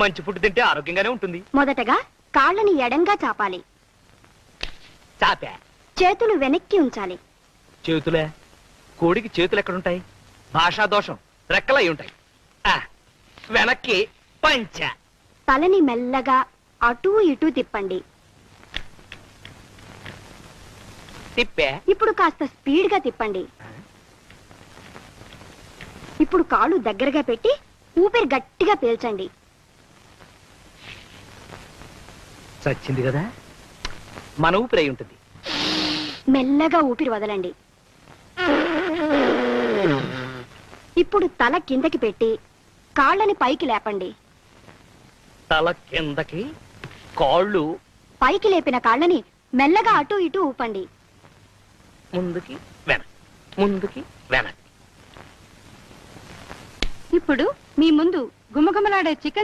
మంచి ఫుడ్ తింటే ఆరోగ్యంగానే ఉంటుంది. మొదటగా కాళ్ళని ఎడంగా చాపాలి. చాపా. చేతులు వెనక్కి ఉంచాలి. చేతులే? కోడికి చేతులు ఎక్కడుంటాయి? భాషా దోషం, రెక్కలై ఉంటాయి. వెనక్కి పంచ. తలని మెల్లగా అటూ ఇటూ తిప్పండి. తిప్పే. ఇప్పుడు కాస్త స్పీడ్ గా తిప్పండి. ఇప్పుడు కాళ్ళు దగ్గరగా పెట్టి ఊపిరి గట్టిగా పీల్చండి. చచ్చింది కదా, మన ఊపిరి అయి ఉంటుంది. మెల్లగా ఊపిరి వదలండి. ఇప్పుడు తల కిందకి పెట్టి కాళ్ళని పైకి లేపండి. తల కిందకి, కాళ్ళు పైకి లేపిన కాళ్ళని మెల్లగా అటూ ఇటూ ఊపండి. ముందుకి వెనక్కి, ముందుకి వెనక్కి. ఇప్పుడు మీ ముందు గుమగుమలాడే చికెన్